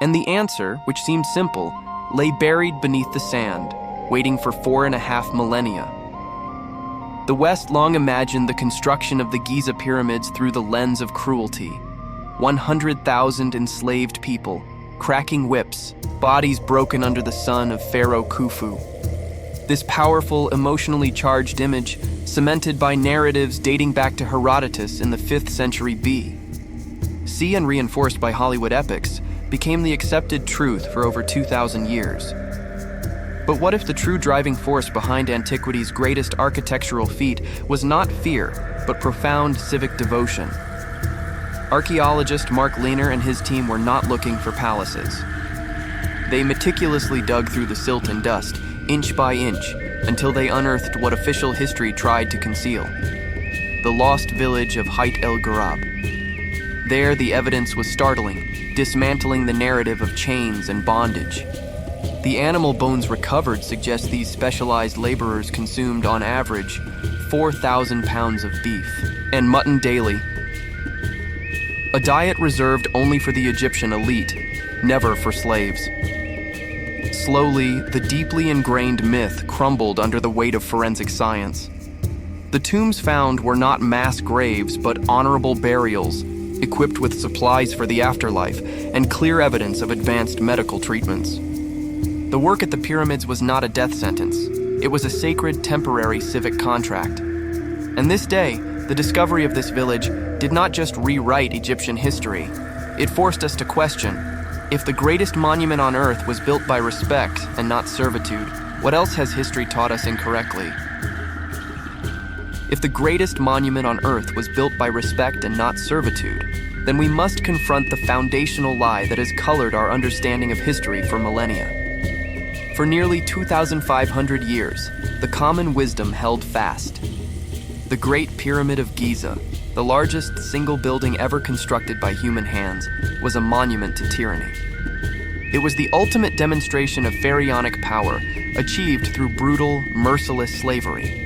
And the answer, which seemed simple, lay buried beneath the sand, waiting for 4.5 millennia. The West long imagined the construction of the Giza pyramids through the lens of cruelty. 100,000 enslaved people, cracking whips, bodies broken under the sun of Pharaoh Khufu. This powerful, emotionally charged image, cemented by narratives dating back to Herodotus in the 5th century B.C. and reinforced by Hollywood epics, became the accepted truth for over 2,000 years. But what if the true driving force behind antiquity's greatest architectural feat was not fear, but profound civic devotion? Archaeologist Mark Lehner and his team were not looking for palaces. They meticulously dug through the silt and dust, inch by inch, until they unearthed what official history tried to conceal: the lost village of Heit el-Ghurab. There, the evidence was startling, dismantling the narrative of chains and bondage. The animal bones recovered suggest these specialized laborers consumed, on average, 4,000 pounds of beef and mutton daily, a diet reserved only for the Egyptian elite, never for slaves. Slowly, the deeply ingrained myth crumbled under the weight of forensic science. The tombs found were not mass graves, but honorable burials, equipped with supplies for the afterlife and clear evidence of advanced medical treatments. The work at the pyramids was not a death sentence. It was a sacred, temporary civic contract. And this day, the discovery of this village did not just rewrite Egyptian history. It forced us to question: if the greatest monument on earth was built by respect and not servitude, what else has history taught us incorrectly? If the greatest monument on earth was built by respect and not servitude, then we must confront the foundational lie that has colored our understanding of history for millennia. For nearly 2,500 years, the common wisdom held fast. The Great Pyramid of Giza, the largest single building ever constructed by human hands, was a monument to tyranny. It was the ultimate demonstration of pharaonic power, achieved through brutal, merciless slavery.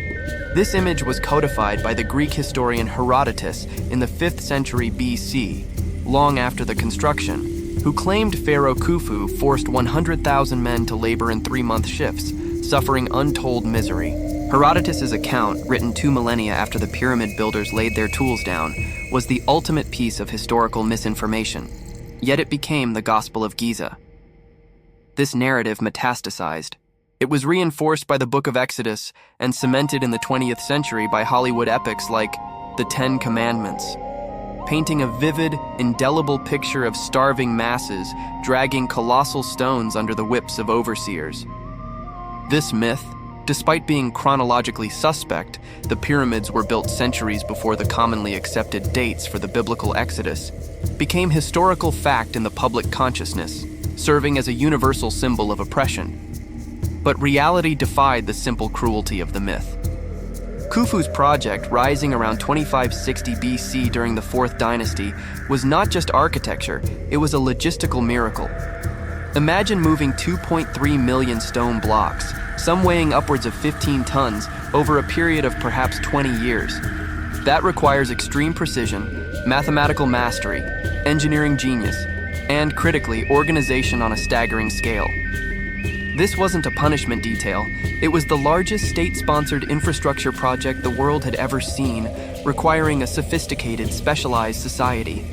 This image was codified by the Greek historian Herodotus in the 5th century BC, long after the construction, who claimed Pharaoh Khufu forced 100,000 men to labor in 3-month shifts, suffering untold misery. Herodotus's account, written 2 millennia after the pyramid builders laid their tools down, was the ultimate piece of historical misinformation. Yet it became the Gospel of Giza. This narrative metastasized. It was reinforced by the Book of Exodus and cemented in the 20th century by Hollywood epics like The 10 Commandments, painting a vivid, indelible picture of starving masses dragging colossal stones under the whips of overseers. This myth, despite being chronologically suspect, the pyramids were built centuries before the commonly accepted dates for the biblical Exodus, became historical fact in the public consciousness, serving as a universal symbol of oppression. But reality defied the simple cruelty of the myth. Khufu's project, rising around 2560 BC during the 4th dynasty, was not just architecture, it was a logistical miracle. Imagine moving 2.3 million stone blocks, some weighing upwards of 15 tons, over a period of perhaps 20 years. That requires extreme precision, mathematical mastery, engineering genius, and, critically, organization on a staggering scale. This wasn't a punishment detail. It was the largest state-sponsored infrastructure project the world had ever seen, requiring a sophisticated, specialized society.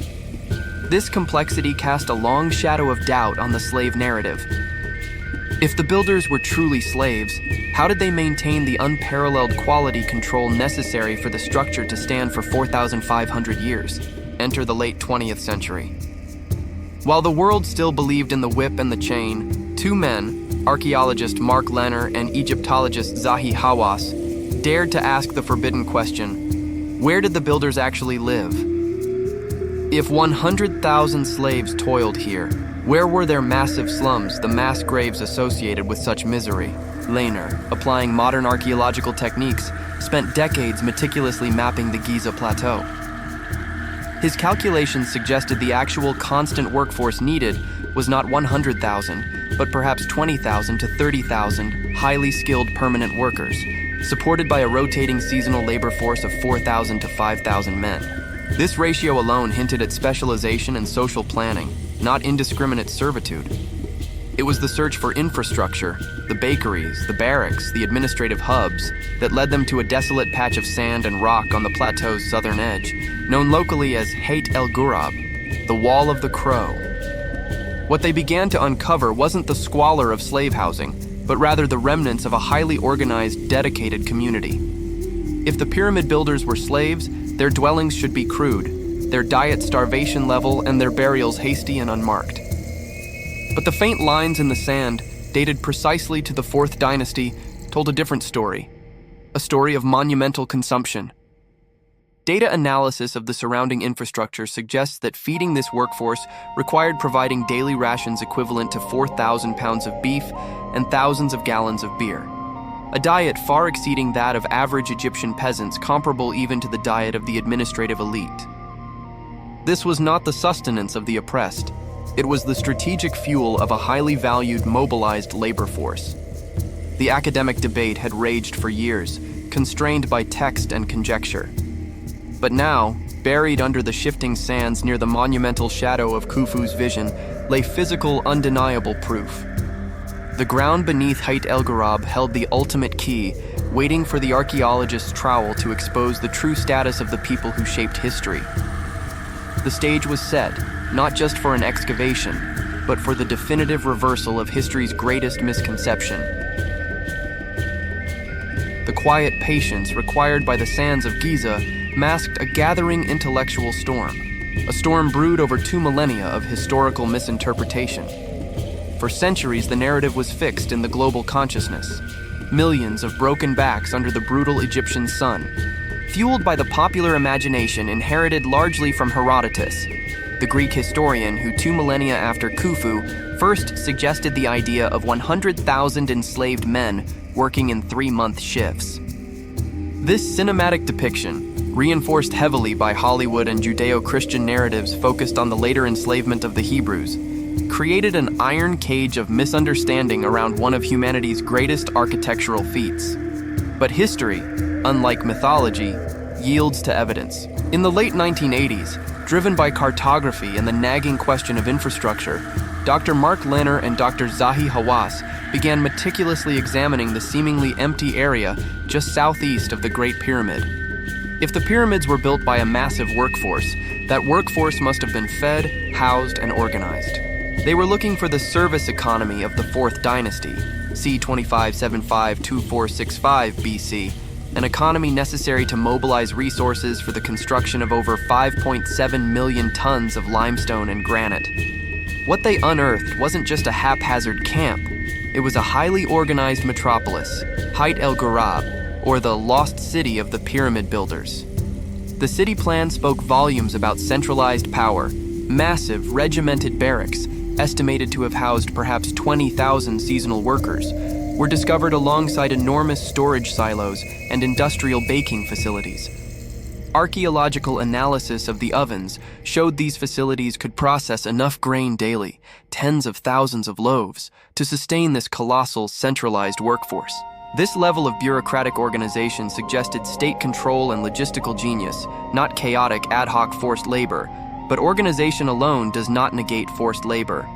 This complexity cast a long shadow of doubt on the slave narrative. If the builders were truly slaves, how did they maintain the unparalleled quality control necessary for the structure to stand for 4,500 years? Enter the late 20th century. While the world still believed in the whip and the chain, 2 men, archaeologist Mark Lehner and Egyptologist Zahi Hawass, dared to ask the forbidden question: where did the builders actually live? If 100,000 slaves toiled here, where were their massive slums, the mass graves associated with such misery? Lehner, applying modern archaeological techniques, spent decades meticulously mapping the Giza Plateau. His calculations suggested the actual constant workforce needed was not 100,000, but perhaps 20,000 to 30,000 highly skilled permanent workers, supported by a rotating seasonal labor force of 4,000 to 5,000 men. This ratio alone hinted at specialization and social planning. not indiscriminate servitude. It was the search for infrastructure, the bakeries, the barracks, the administrative hubs, that led them to a desolate patch of sand and rock on the plateau's southern edge, known locally as Heit el-Ghurab, the Wall of the Crow. What they began to uncover wasn't the squalor of slave housing, but rather the remnants of a highly organized, dedicated community. If the pyramid builders were slaves, their dwellings should be crude, their diet starvation level, and their burials hasty and unmarked. But the faint lines in the sand, dated precisely to the 4th dynasty, told a different story. A story of monumental consumption. Data analysis of the surrounding infrastructure suggests that feeding this workforce required providing daily rations equivalent to 4,000 pounds of beef and thousands of gallons of beer. A diet far exceeding that of average Egyptian peasants, comparable even to the diet of the administrative elite. This was not the sustenance of the oppressed. It was the strategic fuel of a highly valued, mobilized labor force. The academic debate had raged for years, constrained by text and conjecture. But now, buried under the shifting sands near the monumental shadow of Khufu's vision, lay physical, undeniable proof. The ground beneath Heit el-Ghurab held the ultimate key, waiting for the archaeologist's trowel to expose the true status of the people who shaped history. The stage was set, not just for an excavation, but for the definitive reversal of history's greatest misconception. The quiet patience required by the sands of Giza masked a gathering intellectual storm, a storm brewed over 2 millennia of historical misinterpretation. For centuries, the narrative was fixed in the global consciousness. Millions of broken backs under the brutal Egyptian sun, fueled by the popular imagination inherited largely from Herodotus, the Greek historian who 2 millennia after Khufu first suggested the idea of 100,000 enslaved men working in 3-month shifts. This cinematic depiction, reinforced heavily by Hollywood and Judeo-Christian narratives focused on the later enslavement of the Hebrews, created an iron cage of misunderstanding around one of humanity's greatest architectural feats. But history, unlike mythology, yields to evidence. In the late 1980s, driven by cartography and the nagging question of infrastructure, Dr. Mark Lehner and Dr. Zahi Hawass began meticulously examining the seemingly empty area just southeast of the Great Pyramid. If the pyramids were built by a massive workforce, that workforce must have been fed, housed, and organized. They were looking for the service economy of the 4th dynasty, c. 2575-2465 BC, an economy necessary to mobilize resources for the construction of over 5.7 million tons of limestone and granite. What they unearthed wasn't just a haphazard camp. It was a highly organized metropolis, Heit el-Ghurab, or the lost city of the pyramid builders. The city plan spoke volumes about centralized power, massive regimented barracks, estimated to have housed perhaps 20,000 seasonal workers, were discovered alongside enormous storage silos and industrial baking facilities. Archaeological analysis of the ovens showed these facilities could process enough grain daily, tens of thousands of loaves, to sustain this colossal centralized workforce. This level of bureaucratic organization suggested state control and logistical genius, not chaotic ad hoc forced labor, but organization alone does not negate forced labor.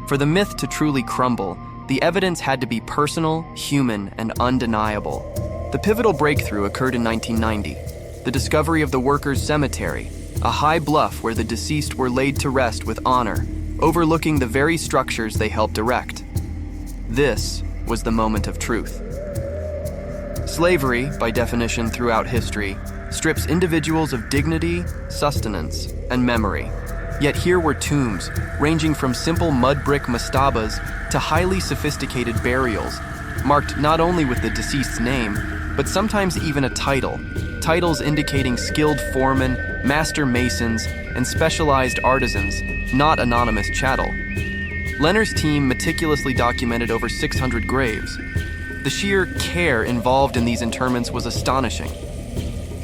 For the myth to truly crumble, the evidence had to be personal, human, and undeniable. The pivotal breakthrough occurred in 1990, the discovery of the workers' cemetery, a high bluff where the deceased were laid to rest with honor, overlooking the very structures they helped erect. This was the moment of truth. Slavery, by definition throughout history, strips individuals of dignity, sustenance, and memory. Yet here were tombs, ranging from simple mud brick mastabas to highly sophisticated burials, marked not only with the deceased's name, but sometimes even a title, titles indicating skilled foremen, master masons, and specialized artisans, not anonymous chattel. Lehner's team meticulously documented over 600 graves. The sheer care involved in these interments was astonishing.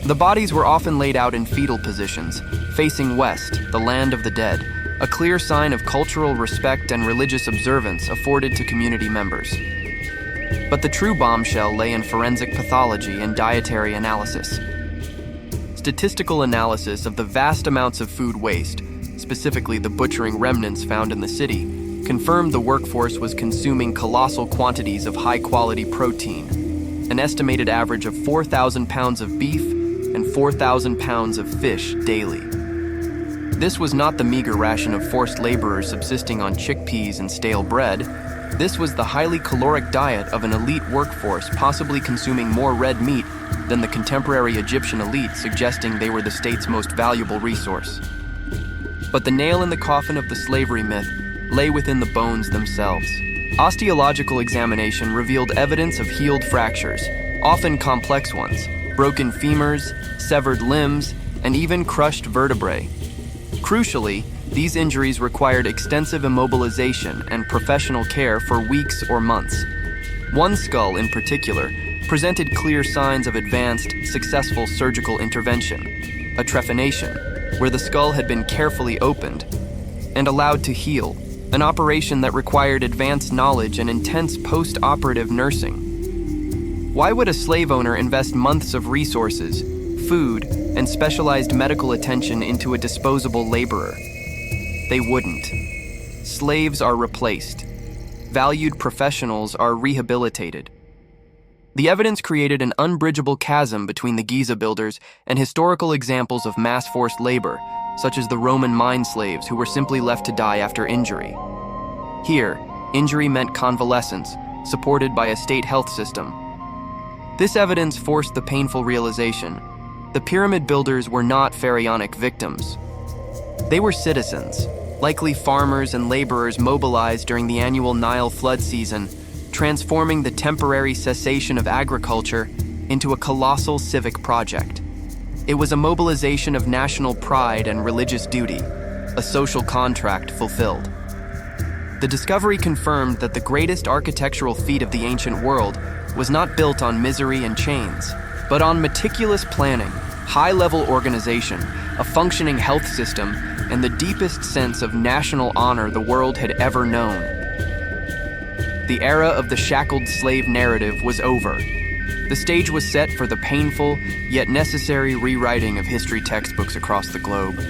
The bodies were often laid out in fetal positions, facing west, the land of the dead, a clear sign of cultural respect and religious observance afforded to community members. But the true bombshell lay in forensic pathology and dietary analysis. Statistical analysis of the vast amounts of food waste, specifically the butchering remnants found in the city, confirmed the workforce was consuming colossal quantities of high-quality protein, an estimated average of 4,000 pounds of beef and 4,000 pounds of fish daily. This was not the meager ration of forced laborers subsisting on chickpeas and stale bread. This was the highly caloric diet of an elite workforce, possibly consuming more red meat than the contemporary Egyptian elite, suggesting they were the state's most valuable resource. But the nail in the coffin of the slavery myth lay within the bones themselves. Osteological examination revealed evidence of healed fractures, often complex ones, broken femurs, severed limbs, and even crushed vertebrae. Crucially, these injuries required extensive immobilization and professional care for weeks or months. One skull in particular presented clear signs of advanced, successful surgical intervention, a trephination, where the skull had been carefully opened and allowed to heal, an operation that required advanced knowledge and intense post-operative nursing. Why would a slave owner invest months of resources, food, and specialized medical attention into a disposable laborer? They wouldn't. Slaves are replaced. Valued professionals are rehabilitated. The evidence created an unbridgeable chasm between the Giza builders and historical examples of mass forced labor, such as the Roman mine slaves who were simply left to die after injury. Here, injury meant convalescence, supported by a state health system. This evidence forced the painful realization: the pyramid builders were not pharaonic victims. They were citizens, likely farmers and laborers mobilized during the annual Nile flood season, transforming the temporary cessation of agriculture into a colossal civic project. It was a mobilization of national pride and religious duty, a social contract fulfilled. The discovery confirmed that the greatest architectural feat of the ancient world was not built on misery and chains, but on meticulous planning, high-level organization, a functioning health system, and the deepest sense of national honor the world had ever known. The era of the shackled slave narrative was over. The stage was set for the painful, yet necessary rewriting of history textbooks across the globe,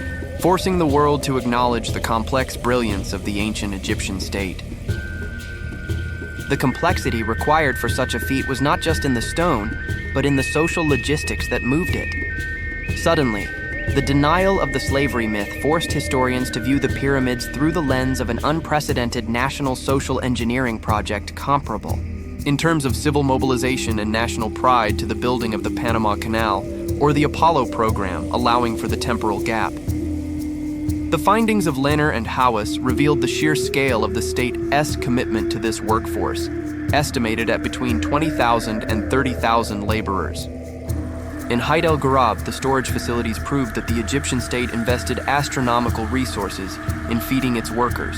forcing the world to acknowledge the complex brilliance of the ancient Egyptian state. The complexity required for such a feat was not just in the stone, but in the social logistics that moved it. Suddenly, the denial of the slavery myth forced historians to view the pyramids through the lens of an unprecedented national social engineering project comparable, in terms of civil mobilization and national pride, to the building of the Panama Canal or the Apollo program, allowing for the temporal gap. The findings of Lehner and Hawass revealed the sheer scale of the state's commitment to this workforce, estimated at between 20,000 and 30,000 laborers. In Heit el-Ghurab, the storage facilities proved that the Egyptian state invested astronomical resources in feeding its workers.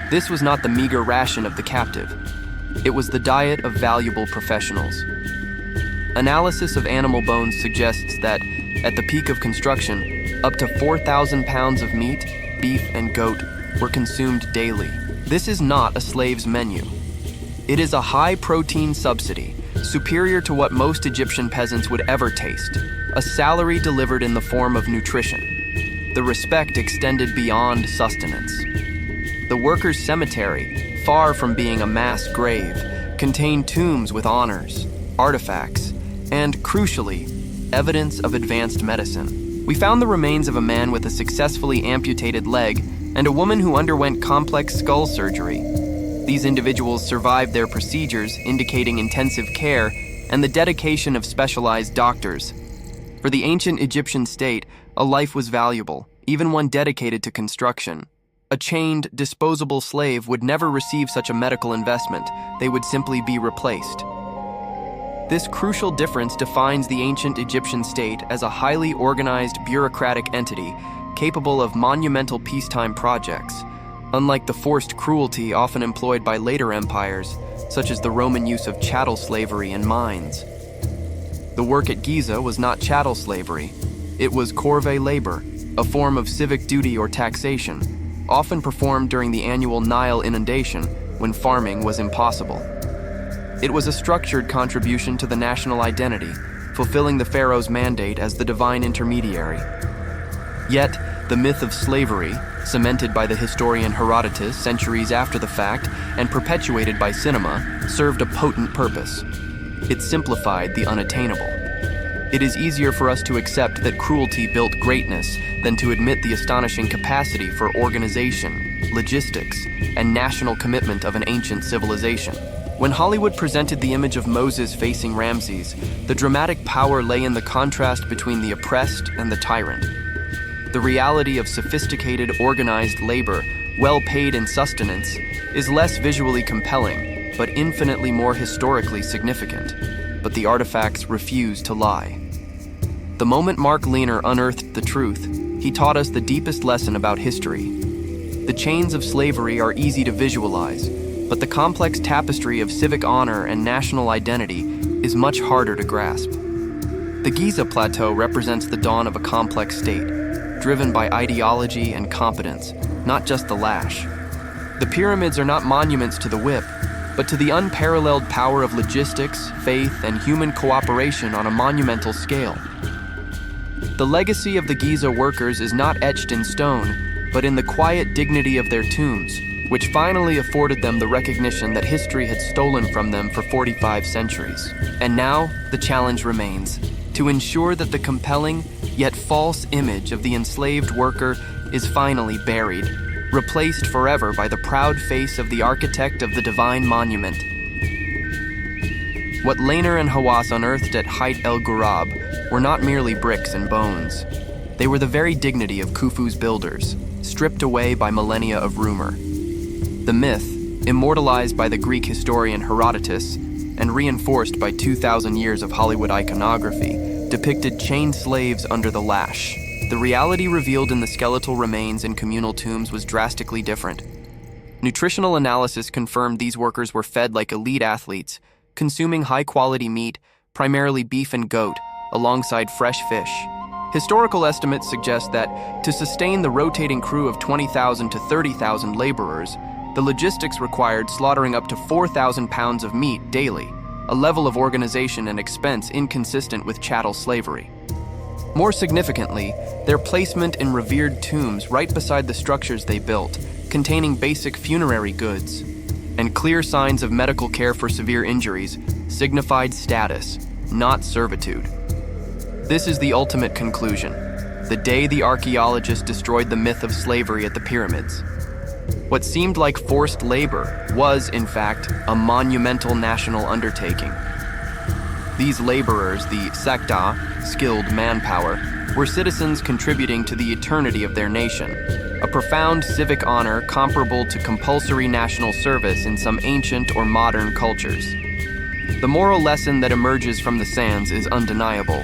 This was not the meager ration of the captive. It was the diet of valuable professionals. Analysis of animal bones suggests that, at the peak of construction, up to 4,000 pounds of meat, beef, and goat were consumed daily. This is not a slave's menu. It is a high-protein subsidy, superior to what most Egyptian peasants would ever taste, a salary delivered in the form of nutrition. The respect extended beyond sustenance. The workers' cemetery, far from being a mass grave, contained tombs with honors, artifacts, and, crucially, evidence of advanced medicine. We found the remains of a man with a successfully amputated leg and a woman who underwent complex skull surgery. These individuals survived their procedures, indicating intensive care and the dedication of specialized doctors. For the ancient Egyptian state, a life was valuable, even one dedicated to construction. A chained, disposable slave would never receive such a medical investment. They would simply be replaced. This crucial difference defines the ancient Egyptian state as a highly organized bureaucratic entity capable of monumental peacetime projects, unlike the forced cruelty often employed by later empires, such as the Roman use of chattel slavery in mines. The work at Giza was not chattel slavery. It was corvée labor, a form of civic duty or taxation, often performed during the annual Nile inundation when farming was impossible. It was a structured contribution to the national identity, fulfilling the pharaoh's mandate as the divine intermediary. Yet, The myth of slavery, cemented by the historian Herodotus centuries after the fact and perpetuated by cinema, served a potent purpose. It simplified the unattainable. It is easier for us to accept that cruelty built greatness than to admit the astonishing capacity for organization, logistics, and national commitment of an ancient civilization. When Hollywood presented the image of Moses facing Ramses, the dramatic power lay in the contrast between the oppressed and the tyrant. The reality of sophisticated, organized labor, well paid in sustenance, is less visually compelling, but infinitely more historically significant. But the artifacts refuse to lie. The moment Mark Lehner unearthed the truth, he taught us the deepest lesson about history. The chains of slavery are easy to visualize, but the complex tapestry of civic honor and national identity is much harder to grasp. The Giza Plateau represents the dawn of a complex state, driven by ideology and competence, not just the lash. The pyramids are not monuments to the whip, but to the unparalleled power of logistics, faith, and human cooperation on a monumental scale. The legacy of the Giza workers is not etched in stone, but in the quiet dignity of their tombs, which finally afforded them the recognition that history had stolen from them for 45 centuries. And now, the challenge remains, to ensure that the compelling, yet false image of the enslaved worker is finally buried, replaced forever by the proud face of the architect of the divine monument. What Lehner and Hawass unearthed at Heit el-Ghurab were not merely bricks and bones. They were the very dignity of Khufu's builders, stripped away by millennia of rumor. The myth, immortalized by the Greek historian Herodotus and reinforced by 2,000 years of Hollywood iconography, depicted chained slaves under the lash. The reality revealed in the skeletal remains in communal tombs was drastically different. Nutritional analysis confirmed these workers were fed like elite athletes, consuming high-quality meat, primarily beef and goat, alongside fresh fish. Historical estimates suggest that, to sustain the rotating crew of 20,000 to 30,000 laborers, the logistics required slaughtering up to 4,000 pounds of meat daily, a level of organization and expense inconsistent with chattel slavery. More significantly, their placement in revered tombs right beside the structures they built, containing basic funerary goods, and clear signs of medical care for severe injuries, signified status, not servitude. This is the ultimate conclusion, the day the archaeologists destroyed the myth of slavery at the pyramids. What seemed like forced labor was, in fact, a monumental national undertaking. These laborers, the sekta, skilled manpower, were citizens contributing to the eternity of their nation, a profound civic honor comparable to compulsory national service in some ancient or modern cultures. The moral lesson that emerges from the sands is undeniable.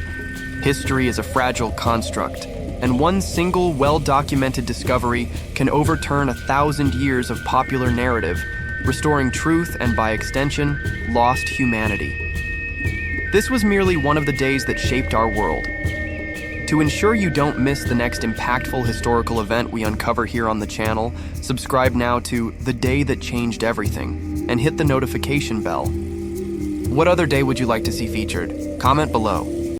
History is a fragile construct, and one single well-documented discovery can overturn 1,000 years of popular narrative, restoring truth and, by extension, lost humanity. This was merely one of the days that shaped our world. To ensure you don't miss the next impactful historical event we uncover here on the channel, subscribe now to The Day That Changed Everything and hit the notification bell. What other day would you like to see featured? Comment below.